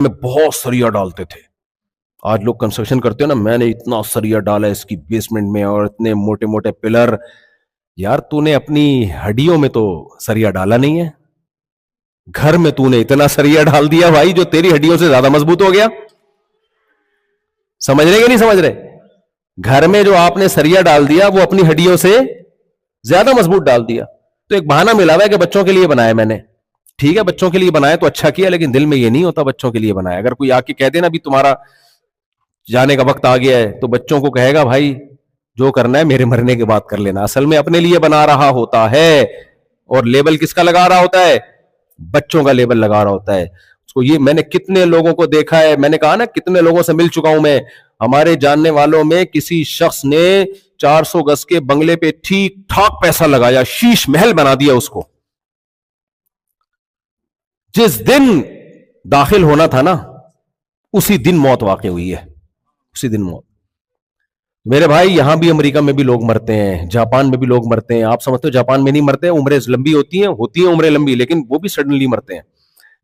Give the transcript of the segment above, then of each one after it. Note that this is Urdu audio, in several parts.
میں بہت سریا ڈالتے تھے. آج لوگ کنسٹرکشن کرتے ہیں نا, میں نے اتنا سریا ڈالا اس کی بیسمنٹ میں اور اتنے موٹے موٹے پلر. یار تو نے اپنی ہڈیوں میں تو سریا ڈالا نہیں ہے, گھر میں تو نے اتنا سریا ڈال دیا بھائی جو تیری ہڈیوں سے زیادہ مضبوط ہو گیا. سمجھ رہے کہ نہیں سمجھ رہے؟ گھر میں جو آپ نے سریا ڈال دیا وہ اپنی ہڈیوں سے زیادہ مضبوط ڈال دیا. تو ایک بہانہ ملا ہوا ہے کہ بچوں کے لیے بنایا میں نے. ٹھیک ہے بچوں کے لیے بنایا تو اچھا کیا, لیکن دل میں یہ نہیں ہوتا بچوں کے لیے بنایا. اگر کوئی آ کے کہہ دے نا بھی تمہارا جانے کا وقت آ گیا ہے, تو بچوں کو کہے گا بھائی جو کرنا ہے میرے مرنے کے بعد کر لینا. اصل میں اپنے لیے بنا رہا ہوتا ہے, اور لیبل کس کا لگا رہا ہوتا ہے؟ بچوں کا لیبل لگا رہا ہوتا ہے اس کو. یہ میں نے کتنے لوگوں کو دیکھا ہے, میں نے کہا نا کتنے لوگوں سے مل چکا ہوں میں. ہمارے جاننے والوں میں کسی شخص نے 400 گز کے بنگلے پہ ٹھیک ٹھاک پیسہ لگایا, شیش محل بنا دیا اس کو. جس دن داخل ہونا تھا نا اسی دن موت واقع ہوئی ہے, اسی دن موت. میرے بھائی یہاں بھی امریکہ میں بھی لوگ مرتے ہیں, جاپان میں بھی لوگ مرتے ہیں. آپ سمجھتے ہو جاپان میں نہیں مرتے؟ عمریں لمبی ہوتی ہیں عمریں لمبی, لیکن وہ بھی سڈنلی مرتے ہیں.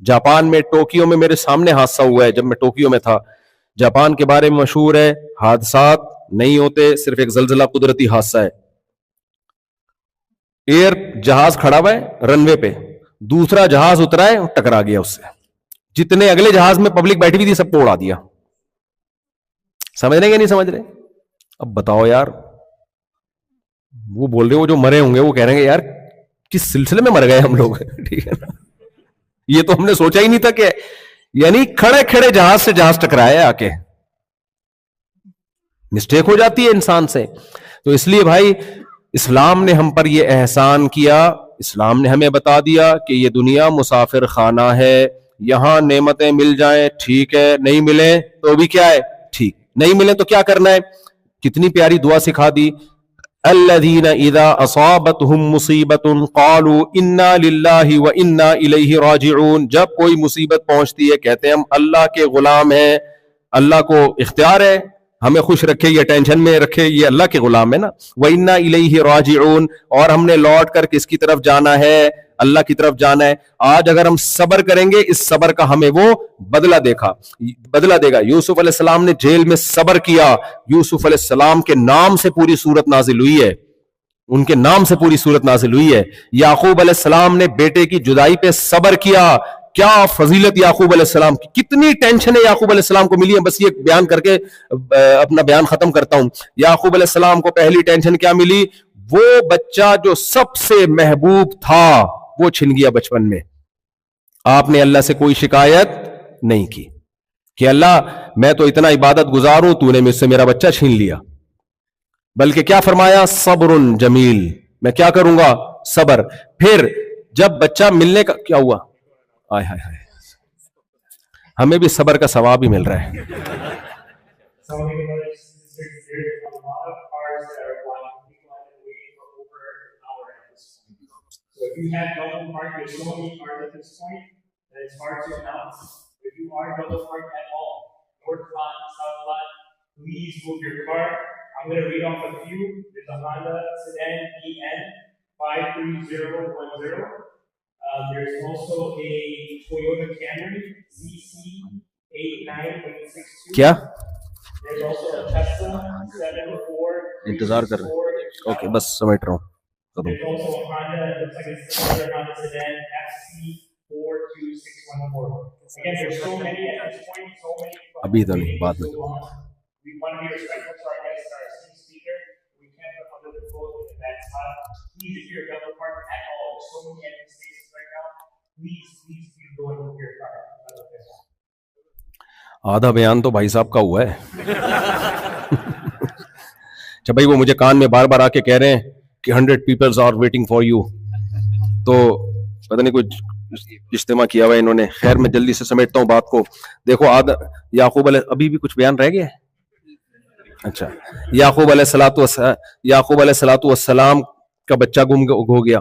جاپان میں ٹوکیو میں میرے سامنے حادثہ ہوا ہے جب میں ٹوکیو میں تھا. جاپان کے بارے میں مشہور ہے حادثات نہیں ہوتے, صرف ایک زلزلہ قدرتی حادثہ ہے. ایئر جہاز کھڑا ہوا ہے رن وے پہ, دوسرا جہاز اترا ہے ٹکرا گیا اس سے. جتنے اگلے جہاز میں پبلک بیٹھی ہوئی تھی سب کو اڑا دیا. سمجھ رہے کہ نہیں سمجھ رہے؟ اب بتاؤ یار, وہ بول رہے وہ جو مرے ہوں گے وہ کہہ رہے ہیں یار کس سلسلے میں مر گئے ہم لوگ. ٹھیک ہے نا, یہ تو ہم نے سوچا ہی نہیں تھا کہ یعنی کھڑے کھڑے جہاز سے جہاز ٹکرایا آ کے. مسٹیک ہو جاتی ہے انسان سے. تو اس لیے بھائی اسلام نے ہم پر یہ احسان کیا, اسلام نے ہمیں بتا دیا کہ یہ دنیا مسافر خانہ ہے, یہاں نعمتیں مل جائیں ٹھیک ہے, نہیں ملیں تو بھی کیا ہے ٹھیک, نہیں ملیں تو کیا کرنا ہے. کتنی پیاری دعا سکھا دی, الذین اذا اصابتہم مصیبت قالوا انا للہ وانا الیہ راجعون. جب کوئی مصیبت پہنچتی ہے کہتے ہیں ہم اللہ کے غلام ہیں, اللہ کو اختیار ہے ہمیں خوش رکھے یا ٹینشن میں رکھے, یہ اللہ کے غلام ہے نا. وَإِنَّا إِلَيْهِ رَاجِعُونَ, اور ہم نے لوٹ کر کس کی طرف جانا ہے؟ اللہ کی طرف جانا ہے. آج اگر ہم صبر کریں گے اس صبر کا ہمیں وہ بدلہ دے گا. یوسف علیہ السلام نے جیل میں صبر کیا, یوسف علیہ السلام کے نام سے پوری سورت نازل ہوئی ہے, ان کے نام سے پوری سورت نازل ہوئی ہے. یعقوب علیہ السلام نے بیٹے کی جدائی پہ صبر کیا, کیا فضیلت یعقوب علیہ السلام کی, کتنی ٹینشنیں یعقوب علیہ السلام کو ملی ہیں. بس یہ بیان کر کے اپنا بیان ختم کرتا ہوں. یعقوب علیہ السلام کو پہلی ٹینشن کیا ملی؟ وہ بچہ جو سب سے محبوب تھا وہ چھن گیا بچپن میں. آپ نے اللہ سے کوئی شکایت نہیں کی کہ اللہ میں تو اتنا عبادت گزار ہوں, تو نے مجھ سے میرا بچہ چھین لیا, بلکہ کیا فرمایا؟ صبر جمیل, میں کیا کروں گا؟ صبر. پھر جب بچہ ملنے کا کیا ہوا؟ آئے ہائے ہائے, ہمیں بھی صبر کا ثواب ہی مل رہا ہے. I'm going to read off a few. There's a Honda Sedan EN 53010. There's also a Toyota Camry ZC8962. کیا There's also a Tesla 74. انتظار کر رہے ہیں؟ اوکے بس سمیٹ رہا ہوں. There's also a Honda, it looks like it's another Honda Sedan FC42614. Again, there's so many at this point, so many. ابھی تو نہیں, بعد میں. We want to be respectful to our guests, our esteemed speaker. We can't put other people in the back spot. Please, if you're a fellow partner at all, there's so many empty spaces right now. Please keep going with your car. آدھا بیان تو بھائی صاحب کا ہوا ہے. اچھا بھائی, وہ مجھے کان میں بار بار آ کے کہہ رہے ہیں کہ 100 peoples are waiting for you. تو پتہ نہیں کچھ اجتماع کیا ہوا ہے انہوں نے. خیر میں جلدی سے سمیٹتا ہوں بات کو. دیکھو یعقوب علیہ, ابھی بھی کچھ بیان رہ گیا ہے. اچھا, یعقوب علیہ الصلوۃ والسلام کا بچہ گم ہو گیا.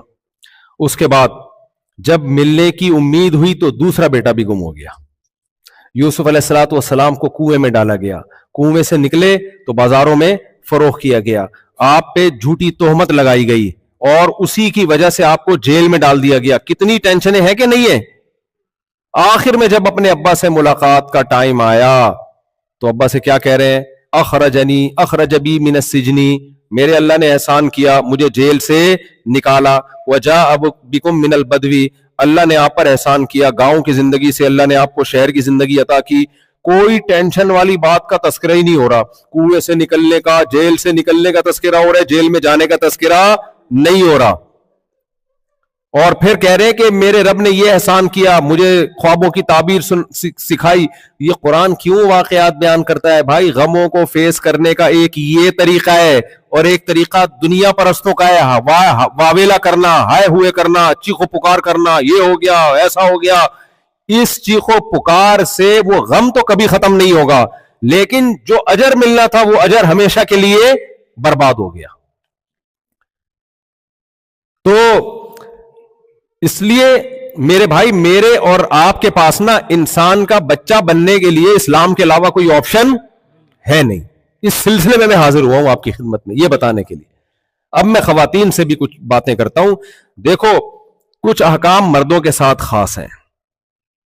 اس کے بعد جب ملنے کی امید ہوئی تو دوسرا بیٹا بھی گم ہو گیا. یوسف علیہ الصلوۃ والسلام کو کنویں میں ڈالا گیا, کنویں سے نکلے تو بازاروں میں فروخت کیا گیا, آپ پہ جھوٹی تہمت لگائی گئی اور اسی کی وجہ سے آپ کو جیل میں ڈال دیا گیا. کتنی ٹینشنیں ہیں کہ نہیں ہے؟ آخر میں جب اپنے ابا سے ملاقات کا ٹائم آیا تو ابا سے کیا کہہ رہے ہیں؟ اخرج بی من السجن، میرے اللہ نے احسان کیا، مجھے جیل سے نکالا، وجاء بکم من البدو، اللہ نے آپ پر احسان کیا، گاؤں کی زندگی سے اللہ نے آپ کو شہر کی زندگی عطا کی، کوئی ٹینشن والی بات کا تذکرہ ہی نہیں ہو رہا، کنویں سے نکلنے کا، جیل سے نکلنے کا تذکرہ ہو رہا ہے، جیل میں جانے کا تذکرہ نہیں ہو رہا. اور پھر کہہ رہے کہ میرے رب نے یہ احسان کیا، مجھے خوابوں کی تعبیر سکھائی. یہ قرآن کیوں واقعات بیان کرتا ہے بھائی؟ غموں کو فیس کرنے کا ایک یہ طریقہ ہے، اور ایک طریقہ دنیا پرستوں کا ہے، واویلا کرنا، ہائے ہوئے کرنا، چیخو پکار کرنا، یہ ہو گیا، ایسا ہو گیا. اس چیخو پکار سے وہ غم تو کبھی ختم نہیں ہوگا، لیکن جو اجر ملنا تھا وہ اجر ہمیشہ کے لیے برباد ہو گیا. تو اس لیے میرے بھائی، میرے اور آپ کے پاس نا انسان کا بچہ بننے کے لیے اسلام کے علاوہ کوئی آپشن ہے نہیں. اس سلسلے میں حاضر ہوا ہوں آپ کی خدمت میں یہ بتانے کے لیے. اب میں خواتین سے بھی کچھ باتیں کرتا ہوں. دیکھو، کچھ احکام مردوں کے ساتھ خاص ہیں،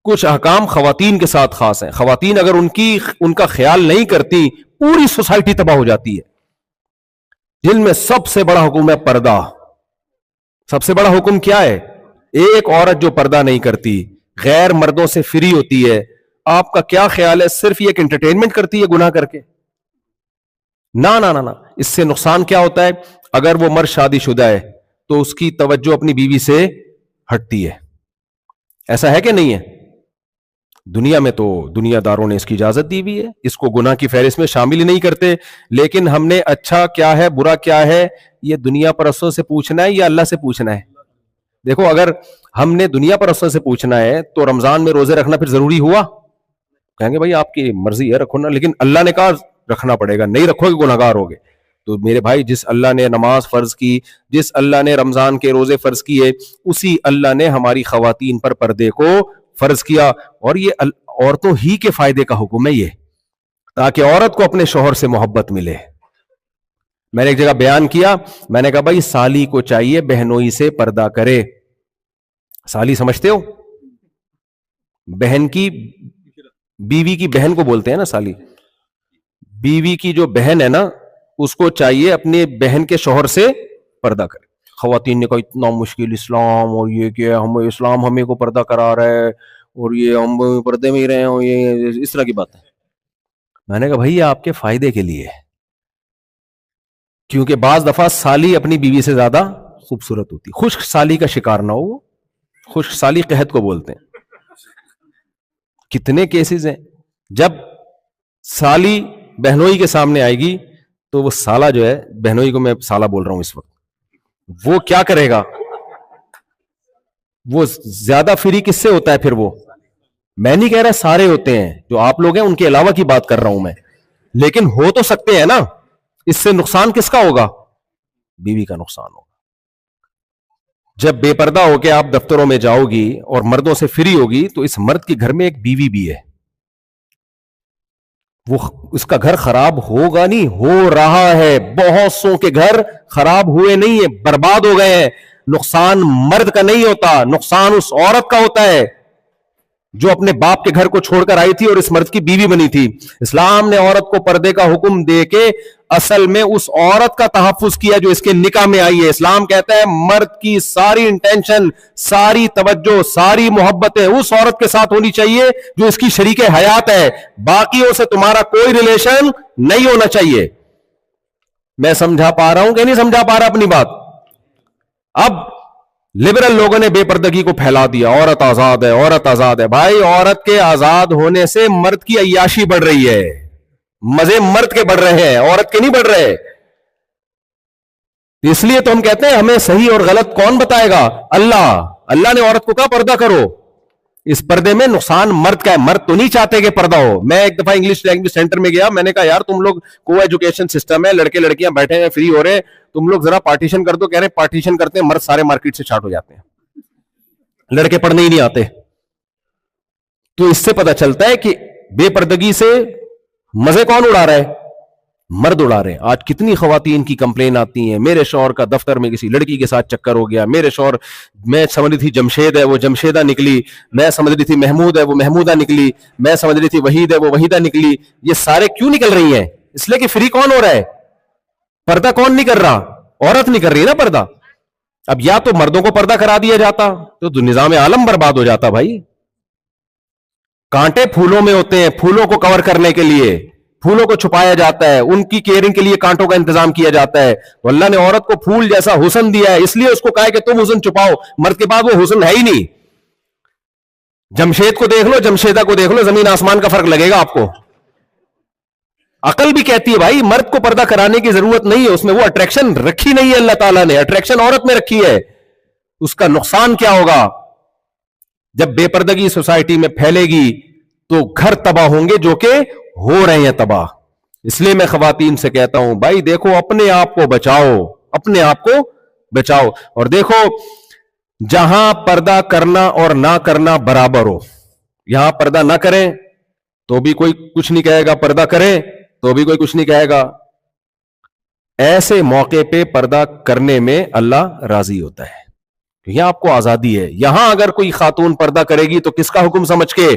کچھ احکام خواتین کے ساتھ خاص ہیں. خواتین اگر ان کا خیال نہیں کرتی، پوری سوسائٹی تباہ ہو جاتی ہے. جن میں سب سے بڑا حکم ہے پردہ. سب سے بڑا حکم کیا ہے؟ ایک عورت جو پردہ نہیں کرتی، غیر مردوں سے فری ہوتی ہے، آپ کا کیا خیال ہے صرف یہ ایک انٹرٹینمنٹ کرتی ہے گناہ کر کے؟ نا نا نا نا. اس سے نقصان کیا ہوتا ہے؟ اگر وہ مرد شادی شدہ ہے تو اس کی توجہ اپنی بیوی سے ہٹتی ہے. ایسا ہے کہ نہیں ہے؟ دنیا میں تو دنیا داروں نے اس کی اجازت دی ہوئی ہے، اس کو گناہ کی فہرست میں شامل ہی نہیں کرتے. لیکن ہم نے اچھا کیا ہے، برا کیا ہے، یہ دنیا پرستوں سے پوچھنا ہے یا اللہ سے پوچھنا ہے؟ دیکھو، اگر ہم نے دنیا پرستوں سے پوچھنا ہے تو رمضان میں روزے رکھنا پھر ضروری ہوا؟ کہیں گے بھائی آپ کی مرضی ہے، رکھو نا. لیکن اللہ نے کہا رکھنا پڑے گا، نہیں رکھو گے گناہگار ہوگے. تو میرے بھائی، جس اللہ نے نماز فرض کی، جس اللہ نے رمضان کے روزے فرض کیے، اسی اللہ نے ہماری خواتین پر پردے کو فرض کیا. اور یہ عورتوں ہی کے فائدے کا حکم ہے یہ، تاکہ عورت کو اپنے شوہر سے محبت ملے. میں نے ایک جگہ بیان کیا، میں نے کہا بھائی سالی کو چاہیے بہنوئی سے پردہ کرے. سالی سمجھتے ہو؟ بہن کی، بیوی کی بہن کو بولتے ہیں نا سالی. بیوی کی جو بہن ہے نا، اس کو چاہیے اپنے بہن کے شوہر سے پردہ کرے. خواتین نے کہا اتنا مشکل اسلام، اور یہ کہ ہم اسلام ہمیں کو پردہ کرا رہا ہے، اور یہ ہم پردے میں ہی رہے ہیں، یہ اس طرح کی بات ہے. میں نے کہا بھائی یہ آپ کے فائدے کے لیے ہے، کیونکہ بعض دفعہ سالی اپنی بیوی سے زیادہ خوبصورت ہوتی. خشک سالی کا شکار نہ ہو. خشک سالی قحط کو بولتے ہیں. کتنے کیسز ہیں جب سالی بہنوئی کے سامنے آئے گی تو وہ سالہ جو ہے، بہنوئی کو میں سالہ بول رہا ہوں اس وقت، وہ کیا کرے گا؟ وہ زیادہ فری کس سے ہوتا ہے پھر؟ وہ میں نہیں کہہ رہا سارے ہوتے ہیں، جو آپ لوگ ہیں ان کے علاوہ کی بات کر رہا ہوں میں، لیکن ہو تو سکتے ہیں نا. اس سے نقصان کس کا ہوگا؟ بیوی کا نقصان ہوگا. جب بے پردہ ہو کے آپ دفتروں میں جاؤ گی اور مردوں سے فری ہوگی تو اس مرد کے گھر میں ایک بیوی بھی ہے، وہ اس کا گھر خراب ہوگا نہیں، ہو رہا ہے. بہت سو کے گھر خراب ہوئے نہیں ہیں، برباد ہو گئے ہیں. نقصان مرد کا نہیں ہوتا، نقصان اس عورت کا ہوتا ہے جو اپنے باپ کے گھر کو چھوڑ کر آئی تھی اور اس مرد کی بیوی بنی تھی. اسلام نے عورت کو پردے کا حکم دے کے اصل میں اس عورت کا تحفظ کیا جو اس کے نکاح میں آئی ہے. اسلام کہتا ہے مرد کی ساری انٹینشن، ساری توجہ، ساری محبتیں اس عورت کے ساتھ ہونی چاہیے جو اس کی شریک حیات ہے، باقیوں سے تمہارا کوئی ریلیشن نہیں ہونا چاہیے. میں سمجھا پا رہا ہوں کہ نہیں سمجھا پا رہا اپنی بات؟ اب لبرل لوگوں نے بے پردگی کو پھیلا دیا، عورت آزاد ہے، عورت آزاد ہے. بھائی عورت کے آزاد ہونے سے مرد کی عیاشی بڑھ رہی ہے، مزے مرد کے بڑھ رہے ہیں، عورت کے نہیں بڑھ رہے. اس لیے تو ہم کہتے ہیں ہمیں صحیح اور غلط کون بتائے گا؟ اللہ نے عورت کو کہا پردہ کرو. اس پردے میں نقصان مرد کا ہے، مرد تو نہیں چاہتے کہ پردہ ہو. میں ایک دفعہ انگلش لینگویج سینٹر میں گیا، میں نے کہا یار تم لوگ کو ایجوکیشن سسٹم ہے، لڑکے لڑکیاں بیٹھے ہیں فری ہو رہے ہیں، تم لوگ ذرا پارٹیشن کر دو. کہہ رہے پارٹیشن کرتے ہیں، مرد سارے مارکیٹ سے چھاٹ ہو جاتے ہیں، لڑکے پڑھنے ہی نہیں آتے. تو اس سے پتہ چلتا ہے کہ بے پردگی سے مزے کون اڑا رہا ہے؟ مرد اڑا رہے ہیں. آج کتنی خواتین کی کمپلین آتی ہیں, میرے شوہر کا دفتر میں کسی لڑکی کے ساتھ چکر ہو گیا, میرے شوہر, میں سمجھ رہی تھی جمشید ہے وہ جمشیدہ نکلی, میں سمجھ رہی تھی محمود ہے وہ محمودہ نکلی, میں سمجھ رہی تھی وحید ہے وہ وحیدہ نکلی. یہ سارے کیوں نکل رہی ہیں؟ اس لیے کہ فری کون ہو رہا ہے؟ پردہ کون نہیں کر رہا؟ عورت نہیں کر رہی نا پردہ. اب یا تو مردوں کو پردہ کرا دیا جاتا تو نظام عالم برباد ہو جاتا بھائی. کانٹے پھولوں میں ہوتے ہیں, پھولوں کو کور کرنے کے لیے پھولوں کو چھپایا جاتا ہے, ان کی کیئرنگ کے لیے کانٹوں کا انتظام کیا جاتا ہے. تو اللہ نے عورت کو پھول جیسا حسن دیا ہے, اس لیے اس کو کہا ہے کہ تم حسن چھپاؤ. مرد کے بعد وہ حسن ہے ہی نہیں. جمشید کو دیکھ لو, جمشیدہ کو دیکھ لو, زمین آسمان کا فرق لگے گا آپ کو. عقل بھی کہتی ہے بھائی مرد کو پردہ کرانے کی ضرورت نہیں ہے, اس میں وہ اٹریکشن رکھی نہیں ہے اللہ تعالیٰ نے, اٹریکشن عورت میں رکھی ہے. اس کا نقصان کیا ہوگا؟ جب بے پردگی سوسائٹی میں پھیلے گی تو گھر تباہ ہوں گے, جو کہ ہو رہے ہیں تباہ. اس لیے میں خواتین سے کہتا ہوں بھائی دیکھو اپنے آپ کو بچاؤ, اپنے آپ کو بچاؤ. اور دیکھو جہاں پردہ کرنا اور نہ کرنا برابر ہو, یہاں پردہ نہ کریں تو بھی کوئی کچھ نہیں کہے گا, پردہ کریں تو بھی کوئی کچھ نہیں کہے گا. ایسے موقع پہ پردہ کرنے میں اللہ راضی ہوتا ہے. یہاں آپ کو آزادی ہے. یہاں اگر کوئی خاتون پردہ کرے گی تو کس کا حکم سمجھ کے؟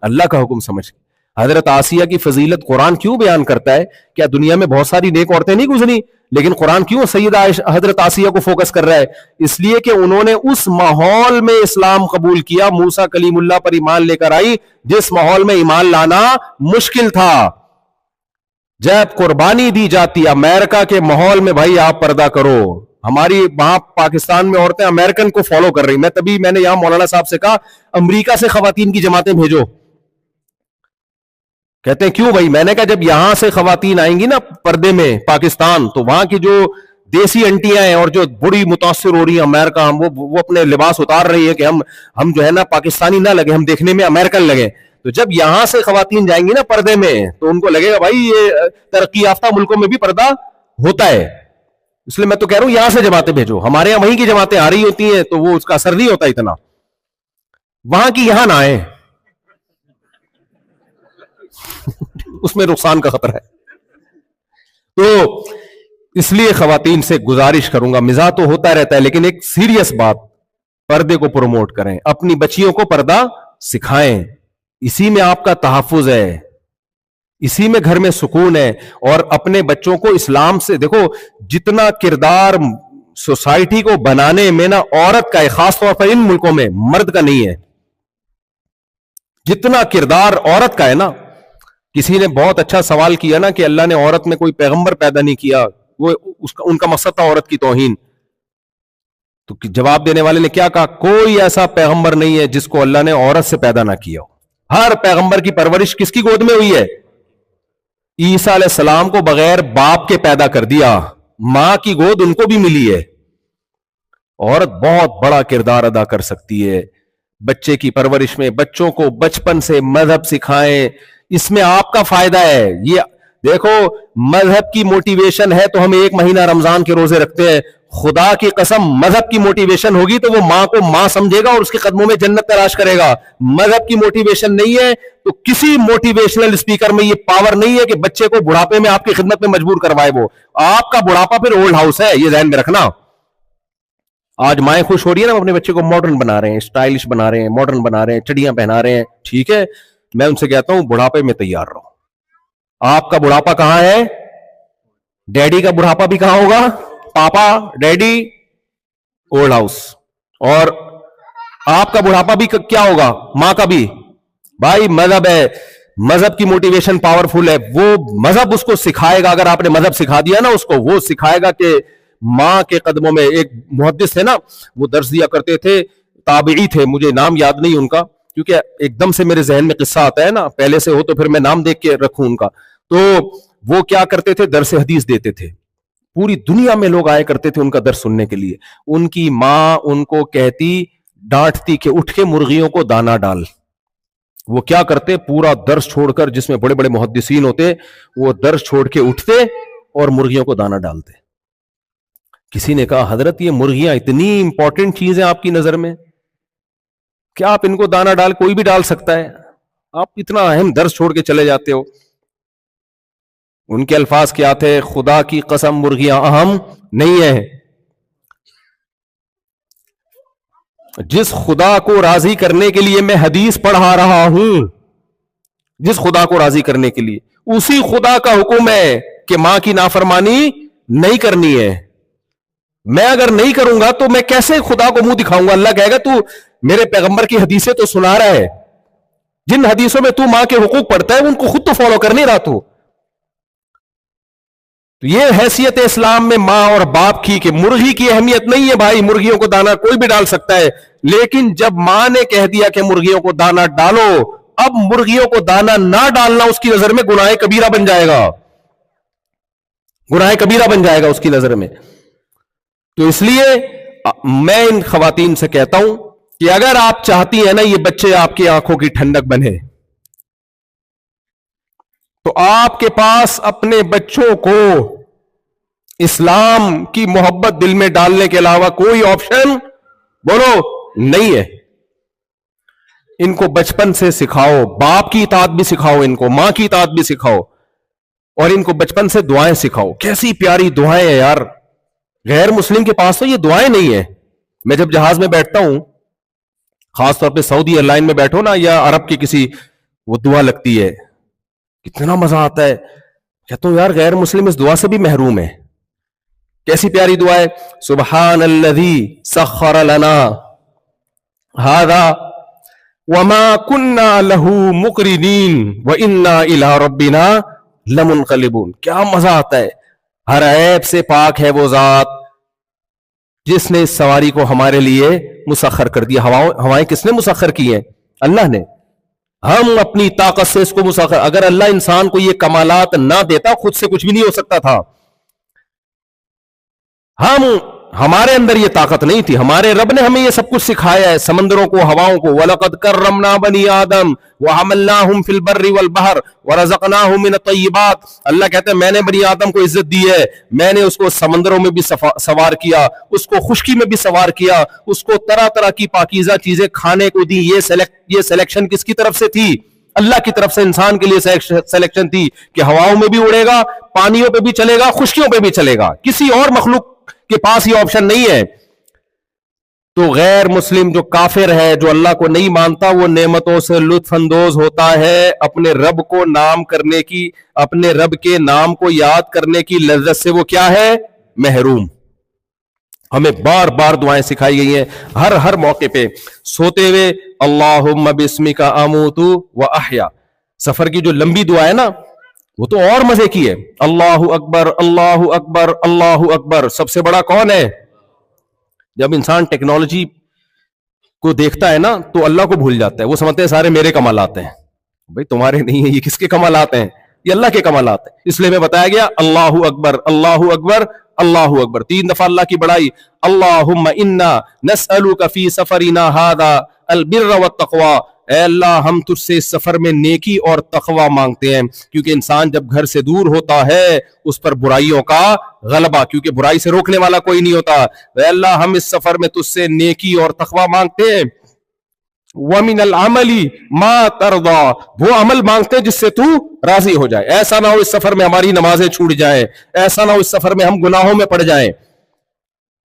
اللہ کا حکم سمجھ کے. حضرت آسیہ کی فضیلت قرآن کیوں بیان کرتا ہے؟ کیا دنیا میں بہت ساری نیک عورتیں نہیں گزری, لیکن قرآن کیوں سیدہ حضرت آسیہ کو فوکس کر رہا ہے؟ اس لیے کہ انہوں نے اس ماحول میں اسلام قبول کیا, موسیٰ کلیم اللہ پر ایمان لے کر آئی, جس ماحول میں ایمان لانا مشکل تھا. جب قربانی دی جاتی امریکہ کے ماحول میں, بھائی آپ پردہ کرو. ہماری وہاں پاکستان میں عورتیں امریکن کو فالو کر رہی. میں نے یہاں مولانا صاحب سے کہا امریکہ سے خواتین کی جماعتیں بھیجو. کہتے ہیں کیوں بھائی؟ میں نے کہا جب یہاں سے خواتین آئیں گی نا پردے میں پاکستان, تو وہاں کی جو دیسی انٹیاں ہیں اور جو بڑی متاثر ہو رہی ہیں امریکہ, وہ اپنے لباس اتار رہی ہے کہ ہم جو ہے نا پاکستانی نہ لگے, ہم دیکھنے میں امریکن لگے. تو جب یہاں سے خواتین جائیں گی نا پردے میں تو ان کو لگے گا بھائی یہ ترقی یافتہ ملکوں میں بھی پردہ ہوتا ہے. اس لیے میں تو کہہ رہا ہوں یہاں سے جماعتیں بھیجو. ہمارے یہاں وہیں کی جماعتیں آ رہی ہوتی ہیں تو وہ اس کا اثر نہیں ہوتا اتنا, وہاں کی یہاں نہ آئے, اس میں نقصان کا خطرہ ہے. تو اس لیے خواتین سے گزارش کروں گا, مزاح تو ہوتا رہتا ہے لیکن ایک سیریس بات, پردے کو پروموٹ کریں, اپنی بچیوں کو پردہ سکھائیں. اسی میں آپ کا تحفظ ہے, اسی میں گھر میں سکون ہے. اور اپنے بچوں کو اسلام سے, دیکھو جتنا کردار سوسائٹی کو بنانے میں نا عورت کا ہے, خاص طور پر ان ملکوں میں, مرد کا نہیں ہے. جتنا کردار عورت کا ہے نا, کسی نے بہت اچھا سوال کیا نا کہ اللہ نے عورت میں کوئی پیغمبر پیدا نہیں کیا, وہ ان کا مقصد تھا عورت کی توہین. تو جواب دینے والے نے کیا کہا؟ کوئی ایسا پیغمبر نہیں ہے جس کو اللہ نے عورت سے پیدا نہ کیا ہو. ہر پیغمبر کی پرورش کس کی گود میں ہوئی ہے؟ عیسیٰ علیہ السلام کو بغیر باپ کے پیدا کر دیا, ماں کی گود ان کو بھی ملی ہے. عورت بہت بڑا کردار ادا کر سکتی ہے بچے کی پرورش میں. بچوں کو بچپن سے مذہب سکھائیں, اس میں آپ کا فائدہ ہے. یہ دیکھو مذہب کی موٹیویشن ہے تو ہم 1 مہینہ رمضان کے روزے رکھتے ہیں. خدا کی قسم مذہب کی موٹیویشن ہوگی تو وہ ماں کو ماں سمجھے گا اور اس کے قدموں میں جنت تلاش کرے گا. مذہب کی موٹیویشن نہیں ہے تو کسی موٹیویشنل اسپیکر میں یہ پاور نہیں ہے کہ بچے کو بڑھاپے میں آپ کی خدمت میں مجبور کروائے. وہ آپ کا بڑھاپا پھر اولڈ ہاؤس ہے, یہ ذہن میں رکھنا. آج مائیں خوش ہو رہی ہے نا, اپنے بچے کو ماڈرن بنا رہے ہیں, اسٹائلش بنا رہے ہیں, ماڈرن بنا رہے ہیں, چڑیاں پہنا رہے ہیں, ٹھیک ہے. میں ان سے کہتا ہوں بڑھاپے میں تیار رہو. آپ کا بڑھاپا کہاں ہے؟ ڈیڈی کا بڑھاپا بھی کہاں ہوگا؟ پاپا, ڈیڈی, اولڈ ہاؤس. اور آپ کا بڑھاپا بھی کیا ہوگا؟ ماں کا بھی. بھائی مذہب ہے, مذہب کی موٹیویشن پاورفل ہے. وہ مذہب اس کو سکھائے گا. اگر آپ نے مذہب سکھا دیا نا اس کو, وہ سکھائے گا کہ ماں کے قدموں میں. ایک محدث تھے نا, وہ درس دیا کرتے تھے, تابعی تھے, مجھے نام یاد نہیں ان کا کیونکہ ایک دم سے میرے ذہن میں قصہ آتا ہے نا, پہلے سے ہو تو پھر میں نام دیکھ کے رکھوں ان کا. تو وہ کیا کرتے تھے؟ درس حدیث دیتے تھے. پوری دنیا میں لوگ آئے کرتے تھے ان کا درس سننے کے لیے. ان کی ماں ان کو کہتی, ڈانٹتی کہ اٹھ کے مرغیوں کو دانا ڈال. وہ کیا کرتے؟ پورا درس چھوڑ کر, جس میں بڑے بڑے محدثین ہوتے, وہ درس چھوڑ کے اٹھتے اور مرغیوں کو دانا ڈالتے. کسی نے کہا حضرت یہ مرغیاں اتنی امپورٹنٹ چیز ہے آپ کی نظر میں, کیا آپ ان کو دانا ڈال, کوئی بھی ڈال سکتا ہے, آپ اتنا اہم درس چھوڑ کے چلے جاتے ہو. ان کے الفاظ کیا تھے؟ خدا کی قسم مرغیاں اہم نہیں ہیں. جس خدا کو راضی کرنے کے لیے میں حدیث پڑھا رہا ہوں، جس خدا کو راضی کرنے کے لیے، اسی خدا کا حکم ہے کہ ماں کی نافرمانی نہیں کرنی ہے. میں اگر نہیں کروں گا تو میں کیسے خدا کو منہ دکھاؤں گا؟ اللہ کہے گا تو میرے پیغمبر کی حدیثیں تو سنا رہا ہے، جن حدیثوں میں تو ماں کے حقوق پڑھتا ہے ان کو خود تو فالو کر نہیں رہا. تو یہ حیثیت اسلام میں ماں اور باپ کی، کہ مرغی کی اہمیت نہیں ہے بھائی، مرغیوں کو دانا کوئی بھی ڈال سکتا ہے، لیکن جب ماں نے کہہ دیا کہ مرغیوں کو دانا ڈالو، اب مرغیوں کو دانا نہ ڈالنا اس کی نظر میں گناہ کبیرہ بن جائے گا، گناہ کبیرہ بن جائے گا اس کی نظر میں. تو اس لیے میں ان خواتین سے کہتا ہوں کہ اگر آپ چاہتی ہیں نا یہ بچے آپ کی آنکھوں کی ٹھنڈک بنے، تو آپ کے پاس اپنے بچوں کو اسلام کی محبت دل میں ڈالنے کے علاوہ کوئی آپشن بولو نہیں ہے. ان کو بچپن سے سکھاؤ، باپ کی اطاعت بھی سکھاؤ، ان کو ماں کی اطاعت بھی سکھاؤ، اور ان کو بچپن سے دعائیں سکھاؤ. کیسی پیاری دعائیں ہیں یار، غیر مسلم کے پاس تو یہ دعائیں نہیں ہیں. میں جب جہاز میں بیٹھتا ہوں، خاص طور پہ سعودی ایئر لائن میں بیٹھو نا، یا عرب کی کسی، وہ دعا لگتی ہے، کتنا مزہ آتا ہے. کہتا ہوں یار غیر مسلم اس دعا سے بھی محروم ہے. کیسی پیاری دعا ہے، سبحان الذی سخر لنا ھذا وما كنا له مقرنین وانا الی ربنا لمنقلبون. کیا مزہ آتا ہے. ہر عیب سے پاک ہے وہ ذات جس نے اس سواری کو ہمارے لیے مسخر کر دیا. ہوائیں کس نے مسخر کی ہیں؟ اللہ نے. ہم اپنی طاقت سے اس کو مسخر، اگر اللہ انسان کو یہ کمالات نہ دیتا خود سے کچھ بھی نہیں ہو سکتا تھا. ہمارے اندر یہ طاقت نہیں تھی، ہمارے رب نے ہمیں یہ سب کچھ سکھایا ہے، سمندروں کو، ہواؤں کو. وَلَقَدْ كَرَّمْنَا بَنِي آدَمَ وَحَمَلْنَاهُمْ فِي الْبَرِّ وَالْبَحْرِ وَرَزَقْنَاهُمْ مِنَ الطَّيِّبَاتِ. اللہ کہتے ہیں میں نے بنی آدم کو عزت دی ہے، میں نے اس کو سمندروں میں بھی سوار کیا، اس کو خشکی میں بھی سوار کیا، اس کو طرح طرح کی پاکیزہ چیزیں کھانے کو دی. یہ سلیکشن کس کی طرف سے تھی؟ اللہ کی طرف سے. انسان کے لیے سلیکشن تھی کہ ہواؤں میں بھی اڑے گا، پانیوں پہ بھی چلے گا، خشکیوں پہ بھی چلے گا. کسی اور مخلوق کے پاس یہ آپشن نہیں ہے. تو غیر مسلم جو کافر ہے، جو اللہ کو نہیں مانتا، وہ نعمتوں سے لطف اندوز ہوتا ہے، اپنے رب کو نام کرنے کی، اپنے رب کے نام کو یاد کرنے کی لذت سے وہ کیا ہے؟ محروم. ہمیں بار بار دعائیں سکھائی گئی ہیں ہر موقع پہ. سوتے ہوئے اللہم باسمک اموت واحیا. سفر کی جو لمبی دعا ہے نا، وہ تو اور مزے کی ہے. اللہ اکبر اللہ اکبر اللہ اکبر. سب سے بڑا کون ہے؟ جب انسان ٹیکنالوجی کو دیکھتا ہے نا تو اللہ کو بھول جاتا ہے. وہ سمجھتے ہیں سارے میرے کمالات ہیں. بھائی تمہارے نہیں ہیں، یہ کس کے کمالات ہیں؟ یہ اللہ کے کمالات ہیں. اس لیے میں بتایا گیا اللہ اکبر اللہ اکبر اللہ اکبر. 3 دفعہ اللہ کی بڑائی. اللہم انا نسألک فی سفرنا ھذا البر والتقوی. اے اللہ ہم تجھ سے اس سفر میں نیکی اور تقوی مانگتے ہیں، کیونکہ انسان جب گھر سے دور ہوتا ہے اس پر برائیوں کا غلبہ، کیونکہ برائی سے روکنے والا کوئی نہیں ہوتا. اے اللہ ہم اس سفر میں تجھ سے نیکی اور تقوی مانگتے ہیں. وَمِنَ الْعَمَلِ مَا تَرْضَى. وہ عمل مانگتے ہیں جس سے تو راضی ہو جائے. ایسا نہ ہو اس سفر میں ہماری نمازیں چھوٹ جائیں، ایسا نہ ہو اس سفر میں ہم گناہوں میں پڑ جائیں.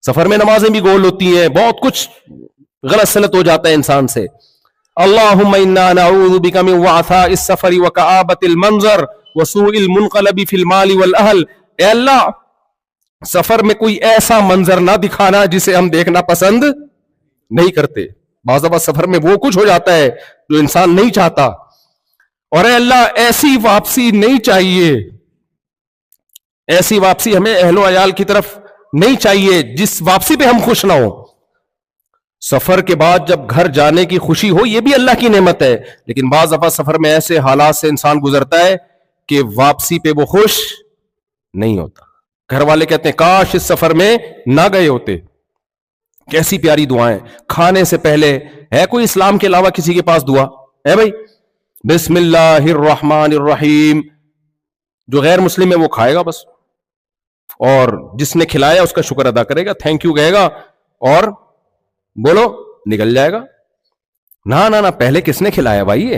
سفر میں نمازیں بھی گول ہوتی ہیں، بہت کچھ غلط سلط ہو جاتا ہے انسان سے. اللہم انا نعوذ بک من وعثاء السفر وکآبۃ المنظر وسوء المنقلب فی المال والاہل. اے اللہ سفر میں کوئی ایسا منظر نہ دکھانا جسے ہم دیکھنا پسند نہیں کرتے. بعض دفعہ سفر میں وہ کچھ ہو جاتا ہے جو انسان نہیں چاہتا. اور اے اللہ ایسی واپسی نہیں چاہیے، ایسی واپسی ہمیں اہل و عیال کی طرف نہیں چاہیے جس واپسی پہ ہم خوش نہ ہو. سفر کے بعد جب گھر جانے کی خوشی ہو یہ بھی اللہ کی نعمت ہے، لیکن بعض دفعہ سفر میں ایسے حالات سے انسان گزرتا ہے کہ واپسی پہ وہ خوش نہیں ہوتا. گھر والے کہتے ہیں کاش اس سفر میں نہ گئے ہوتے. کیسی پیاری دعائیں. کھانے سے پہلے ہے کوئی اسلام کے علاوہ کسی کے پاس دعا ہے بھائی؟ بسم اللہ الرحمن الرحیم. جو غیر مسلم ہے وہ کھائے گا بس، اور جس نے کھلایا اس کا شکر ادا کرے گا، تھینک یو کہے گا اور بولو نکل جائے گا. نہ پہلے کس نے کھلایا بھائی؟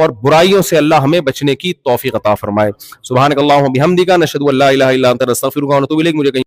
اور برائیوں سے اللہ ہمیں بچنے کی توفیق عطا فرمائے. سبحانک اللہم و بحمدک، نشہد ان لا الہ الا انت، نستغفرک و نتوب الیک. مجھے کہیں